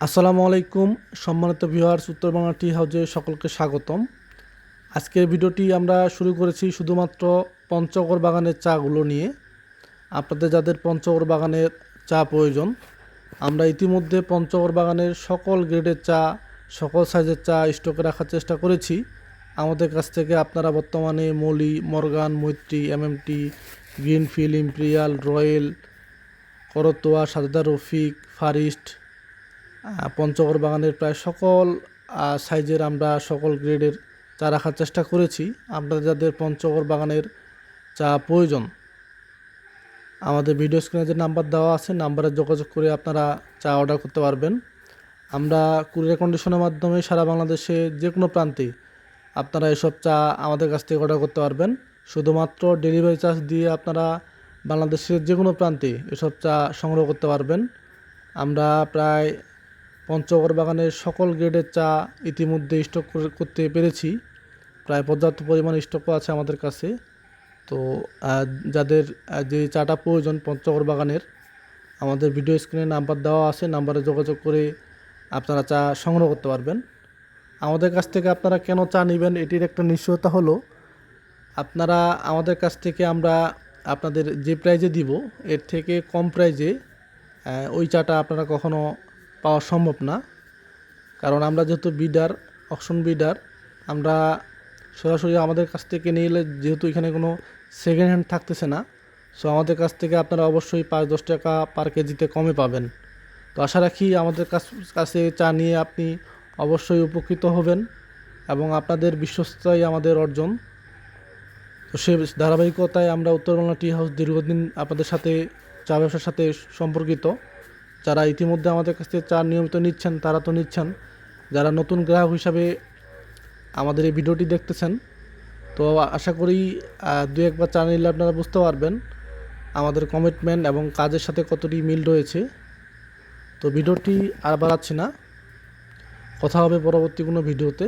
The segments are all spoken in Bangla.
আসসালামু আলাইকুম সম্মানিত ভিউয়ার্স, উত্তরবঙ্গ টি হাউজে সকলকে স্বাগতম। আজকের ভিডিওটি আমরা শুরু করেছি শুধুমাত্র পঞ্চগড় বাগানের চাগুলো নিয়ে। আপনাদের যাদের পঞ্চগড় বাগানের চা প্রয়োজন, আমরা ইতিমধ্যে পঞ্চগড় বাগানের সকল গ্রেডের চা, সকল সাইজের চা স্টকে রাখার চেষ্টা করেছি। আমাদের কাছ থেকে আপনারা বর্তমানে মলি, মর্গান, মৈত্রী, MMT, greenfield, imperial, royal, Karatoya, Sajeda, Rafiq, first, Panchagarh বাগানের প্রায় সকল সাইজের আমরা সকল গ্রেডের চা রাখার চেষ্টা করেছি। আপনাদের যাদের পঞ্চগড় বাগানের চা প্রয়োজন, আমাদের ভিডিও স্ক্রিনে যে নাম্বার দেওয়া আছে, নাম্বারে যোগাযোগ করে আপনারা চা অর্ডার করতে পারবেন। আমরা কুরিয়ার কন্ডিশনের মাধ্যমে সারা বাংলাদেশে যে কোনো প্রান্তে আপনারা এসব চা আমাদের কাছ থেকে অর্ডার করতে পারবেন। শুধুমাত্র ডেলিভারি চার্জ দিয়ে আপনারা বাংলাদেশের যে কোনো প্রান্তে এসব চা সংগ্রহ করতে পারবেন। আমরা প্রায় পঞ্চগড় বাগানের সকল গ্রেডের চা ইতিমধ্যে স্টক করতে পেরেছি। প্রায় পর্যাপ্ত পরিমাণ স্টকও আছে আমাদের কাছে। তো যাদের যে চাটা প্রয়োজন পঞ্চগড় বাগানের, আমাদের ভিডিও স্ক্রিনে নাম্বার দেওয়া আছে, নাম্বারে যোগাযোগ করে আপনারা চা সংগ্রহ করতে পারবেন। আমাদের কাছ থেকে আপনারা কেন চা নেবেন, এটির একটা নিশ্চয়তা হলো আপনারা আমাদের কাছ থেকে আমরা আপনাদের যে প্রাইজে দিব এর থেকে কম প্রাইজে ওই চাটা আপনারা কখনো পাওয়া সম্ভব না। কারণ আমরা যেহেতু বিডার, অকশন বিডার, আমরা সরাসরি আমাদের কাছ থেকে নিয়ে এলে যেহেতু এখানে কোনো সেকেন্ড হ্যান্ড থাকতেছে না, সো আমাদের কাছ থেকে আপনারা অবশ্যই 5-10 টাকা পার কেজিতে কমে পাবেন। তো আশা রাখি আমাদের কাছে চা নিয়ে আপনি অবশ্যই উপকৃত হবেন এবং আপনাদের বিশ্বস্ততাই আমাদের অর্জন। তো সে ধারাবাহিকতায় আমরা উত্তরবাংলা টি হাউস দীর্ঘদিন আপনাদের সাথে চা ব্যবসার সাথে সম্পর্কিত। যারা ইতিমধ্যে আমাদের কাছ থেকে চা নিয়মিত নিচ্ছেন তারা তো নিচ্ছেন, যারা নতুন গ্রাহক হিসাবে আমাদের এই ভিডিওটি দেখতেছেন, তো আশা করি দু একবার চা নিলে আপনারা বুঝতে পারবেন আমাদের কমিটমেন্ট এবং কাজের সাথে কতটি মিল রয়েছে। তো ভিডিওটি আর বাড়াচ্ছি না, কথা হবে পরবর্তী কোনো ভিডিওতে।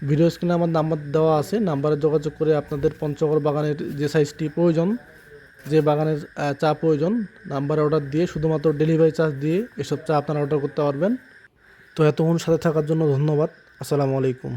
ভিডিও স্ক্রিনে আমার নাম্বার দেওয়া আছে, নাম্বারে যোগাযোগ করে আপনাদের পঞ্চগড় বাগানের যে সাইজটি প্রয়োজন, যে বাগানের চা প্রয়োজন, নাম্বারে অর্ডার দিয়ে শুধুমাত্র ডেলিভারি চার্জ দিয়ে এসব চা আপনারা অর্ডার করতে পারবেন। তো এতক্ষণ সাথে থাকার জন্য ধন্যবাদ। আসসালামু আলাইকুম।